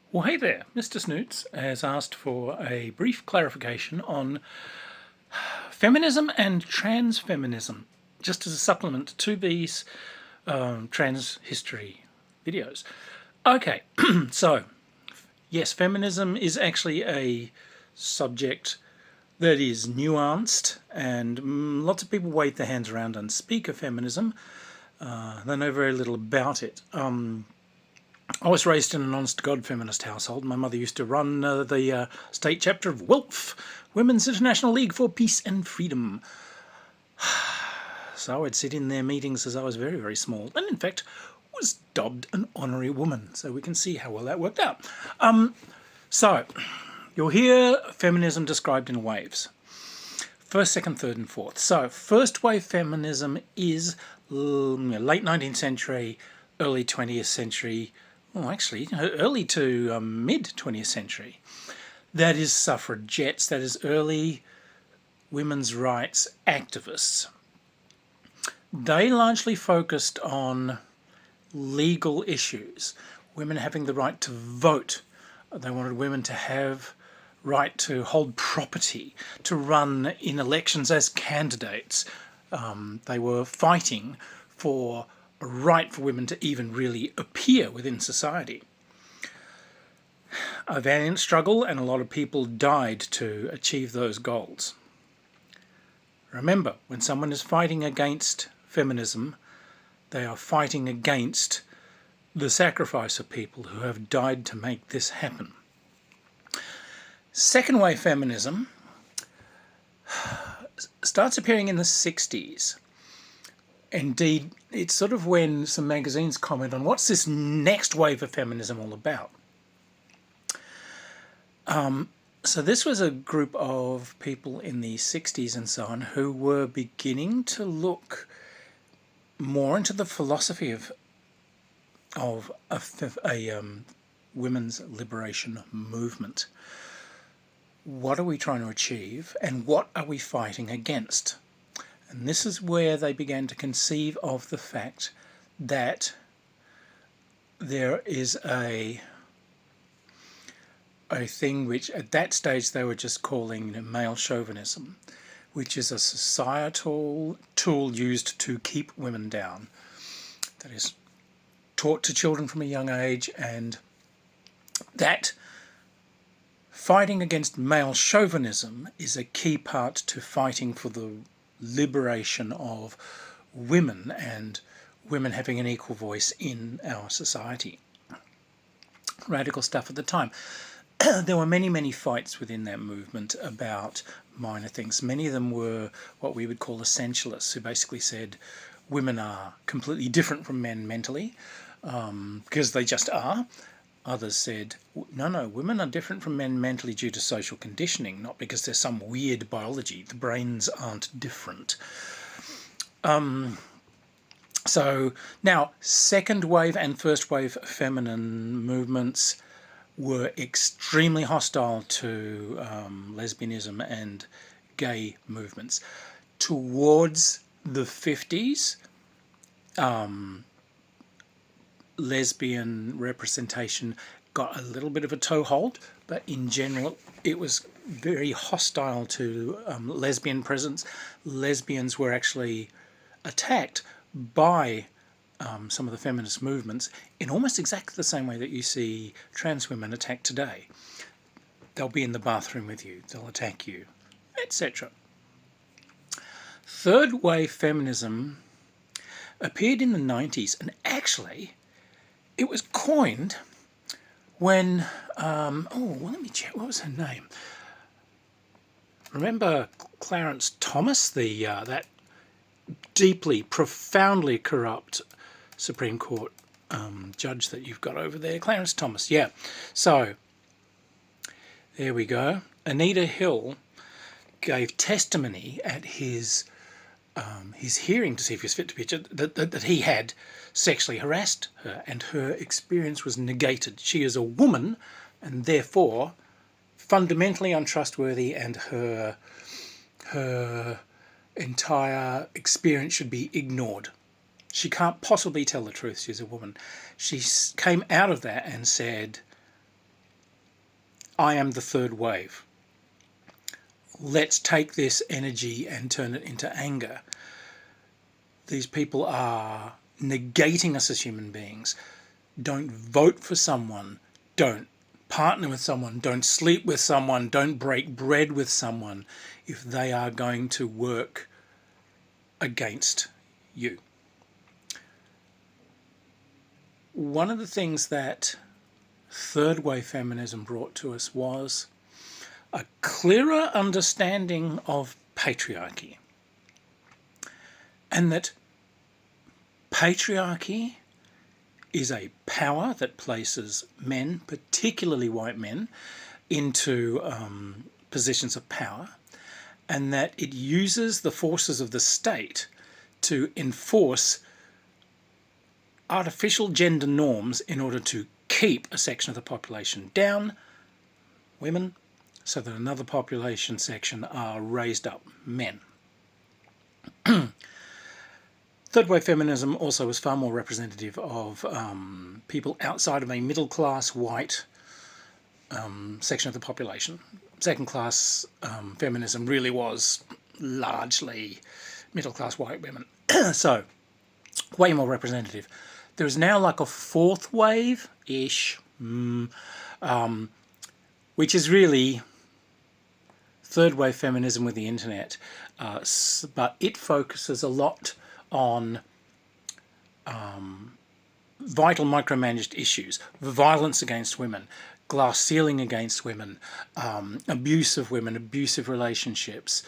Well, hey there, Mr. Snoots has asked for a brief clarification on feminism and transfeminism, just as a supplement to these trans history videos. Okay, so yes, feminism is actually a subject that is nuanced, and lots of people wave their hands around and speak of feminism. They know very little about it. I was raised in an honest-to-God feminist household. My mother used to run the state chapter of WILF, Women's International League for Peace and Freedom. So I'd sit in their meetings as I was very, very small, and in fact was dubbed an honorary woman. So we can see how well that worked out. So you'll hear feminism described in waves. First, second, third, and fourth. So first wave feminism is late 19th century, early 20th century. Well, actually, early to mid 20th century. That is suffragettes, that is early women's rights activists. They largely focused on legal issues, women having the right to vote. They wanted women to have right to hold property, to run in elections as candidates. They were fighting for a right for women to even really appear within society. A valiant struggle, and a lot of people died to achieve those goals. Remember, when someone is fighting against feminism, they are fighting against the sacrifice of people who have died to make this happen. Second wave feminism starts appearing in the 60s. Indeed, it's sort of when some magazines comment on what's this next wave of feminism all about. So this was a group of people in the 60s and so on who were beginning to look more into the philosophy of a women's liberation movement. What are we trying to achieve, and what are we fighting against? And this is where they began to conceive of the fact that there is a thing which at that stage they were just calling male chauvinism, which is a societal tool used to keep women down, that is taught to children from a young age, and that fighting against male chauvinism is a key part to fighting for the liberation of women and women having an equal voice in our society. Radical stuff at the time. There were many, many fights within that movement about minor things. Many of them were what we would call essentialists, who basically said women are completely different from men mentally, because they just are. Others said, no, women are different from men mentally due to social conditioning, not because there's some weird biology. The brains aren't different. So now, second wave and first wave feminine movements were extremely hostile to lesbianism and gay movements. Towards the 50s, lesbian representation got a little bit of a toehold, but in general it was very hostile to lesbian presence. Lesbians were actually attacked by some of the feminist movements in almost exactly the same way that you see trans women attacked today. They'll be in the bathroom with you, they'll attack you, etc. Third wave feminism appeared in the 90s, and actually it was coined when, let me check, what was her name? Remember Clarence Thomas, that deeply, profoundly corrupt Supreme Court judge that you've got over there? Clarence Thomas, yeah. So, there we go. Anita Hill gave testimony at his hearing to see if he was fit to be judged, that he had sexually harassed her, and her experience was negated. She is a woman, and therefore fundamentally untrustworthy, and her entire experience should be ignored. She can't possibly tell the truth. She's a woman. She came out of that and said, I am the third wave. Let's take this energy and turn it into anger. These people are negating us as human beings. Don't vote for someone. Don't partner with someone. Don't sleep with someone. Don't break bread with someone if they are going to work against you. One of the things that third wave feminism brought to us was a clearer understanding of patriarchy, and that patriarchy is a power that places men, particularly white men, into positions of power, and that it uses the forces of the state to enforce artificial gender norms in order to keep a section of the population down, women, so that another population section are raised up, men. Third wave feminism also was far more representative of people outside of a middle class white section of the population. Second class feminism really was largely middle class white women. So, way more representative. There is now like a fourth wave-ish, which is really third wave feminism with the internet, but it focuses a lot on vital micromanaged issues, violence against women, glass ceiling against women, abuse of women, abusive relationships,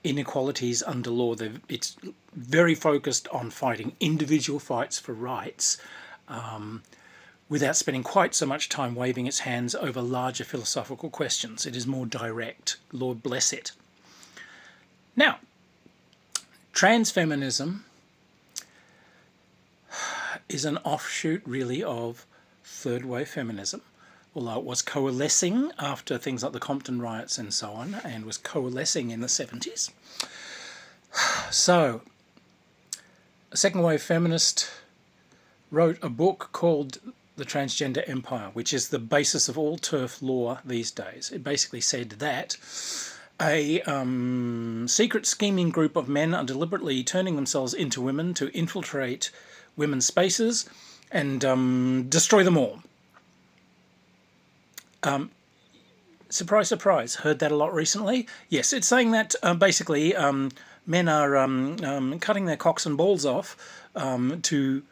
inequalities under law. It's very focused on fighting individual fights for rights, without spending quite so much time waving its hands over larger philosophical questions. It is more direct. Lord bless it. Now, transfeminism is an offshoot, really, of third wave feminism, although it was coalescing after things like the Compton riots and so on, and was coalescing in the 70s. So, a second wave feminist wrote a book called The Transgender Empire, which is the basis of all TERF law these days. It basically said that a secret scheming group of men are deliberately turning themselves into women to infiltrate women's spaces and destroy them all. Surprise, surprise. Heard that a lot recently. Yes, it's saying that basically men are cutting their cocks and balls off to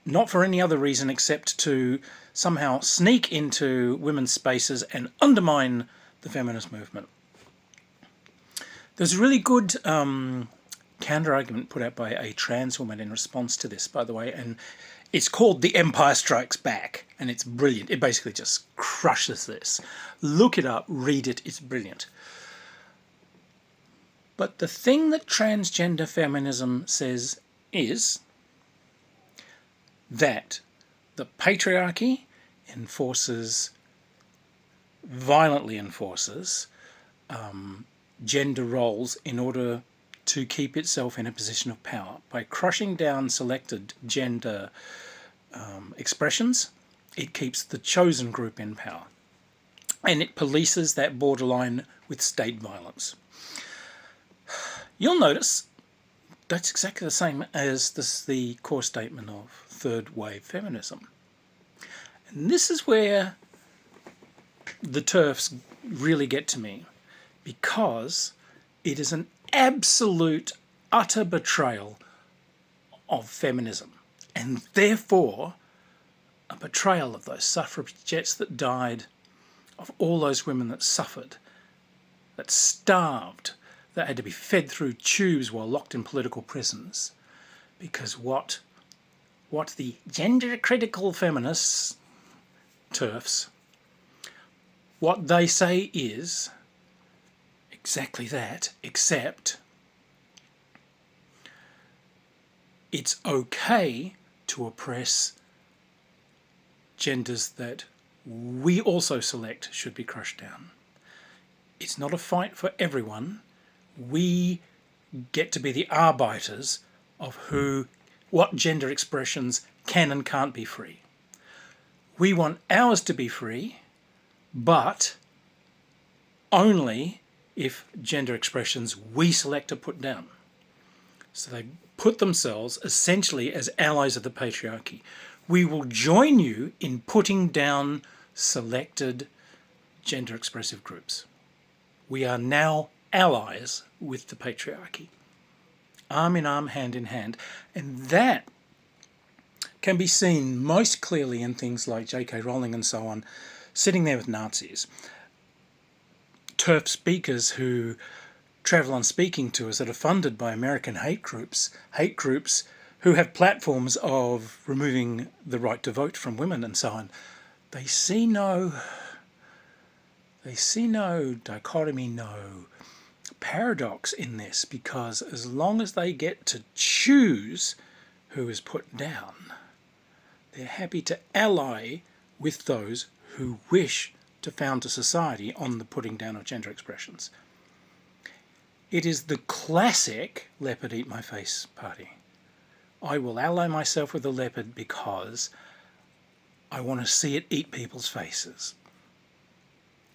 not for any other reason except to somehow sneak into women's spaces and undermine the feminist movement. There's a really good counter-argument put out by a trans woman in response to this, by the way, and it's called The Empire Strikes Back, and it's brilliant. It basically just crushes this. Look it up, read it, it's brilliant. But the thing that transgender feminism says is that the patriarchy violently enforces gender roles in order to keep itself in a position of power. By crushing down selected gender expressions, it keeps the chosen group in power. And it polices that borderline with state violence. You'll notice that's exactly the same as the core statement of third wave feminism. And this is where the TERFs really get to me, because it is an absolute, utter betrayal of feminism, and therefore a betrayal of those suffragettes that died, of all those women that suffered, that starved, that had to be fed through tubes while locked in political prisons. Because what the gender-critical feminists, TERFs, what they say is exactly that, except it's okay to oppress genders that we also select should be crushed down. It's not a fight for everyone. We get to be the arbiters of what gender expressions can and can't be free. We want ours to be free, but only if gender expressions we select are put down. So they put themselves essentially as allies of the patriarchy. We will join you in putting down selected gender expressive groups. We are now allies with the patriarchy. Arm in arm, hand in hand. And that can be seen most clearly in things like J.K. Rowling and so on, sitting there with Nazis. TERF speakers who travel on speaking tours that are funded by American hate groups who have platforms of removing the right to vote from women and so on. They see no dichotomy, no paradox in this, because as long as they get to choose who is put down, they're happy to ally with those who wish to found a society on the putting down of gender expressions. It is the classic leopard eat my face party. I will ally myself with the leopard because I want to see it eat people's faces,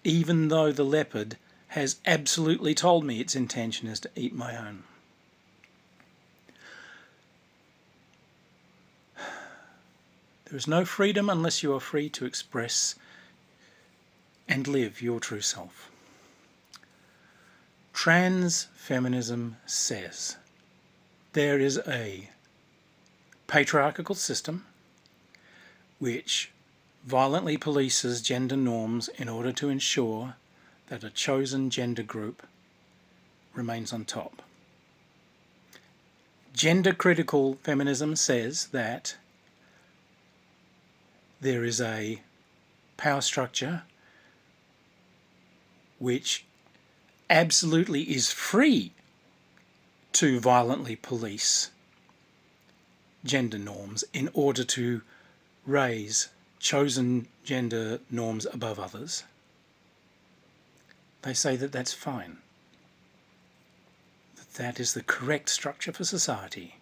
even though the leopard has absolutely told me its intention is to eat my own. There is no freedom unless you are free to express and live your true self. Transfeminism says there is a patriarchal system which violently polices gender norms in order to ensure that a chosen gender group remains on top. Gender critical feminism says that there is a power structure which absolutely is free to violently police gender norms in order to raise chosen gender norms above others. They say that that's fine, that is the correct structure for society.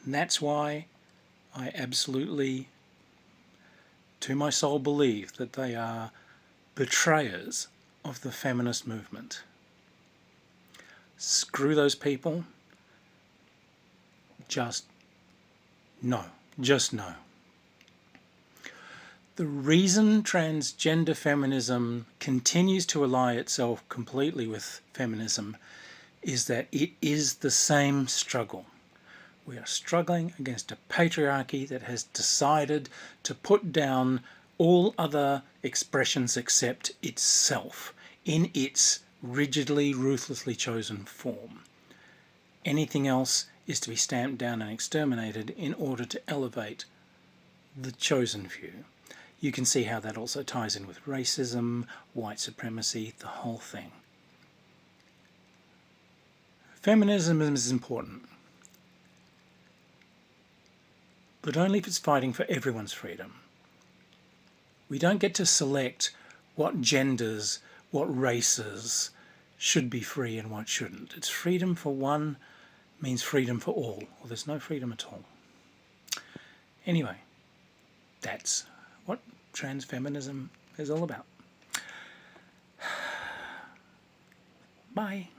And that's why I absolutely, to my soul, believe that they are betrayers of the feminist movement. Screw those people. Just no. The reason transgender feminism continues to ally itself completely with feminism is that it is the same struggle. We are struggling against a patriarchy that has decided to put down all other expressions except itself in its rigidly, ruthlessly chosen form. Anything else is to be stamped down and exterminated in order to elevate the chosen few. You can see how that also ties in with racism, white supremacy, the whole thing. Feminism is important, but only if it's fighting for everyone's freedom. We don't get to select what genders, what races should be free and what shouldn't. It's freedom for one means freedom for all, or there's no freedom at all. Anyway, that's what transfeminism is all about. Bye.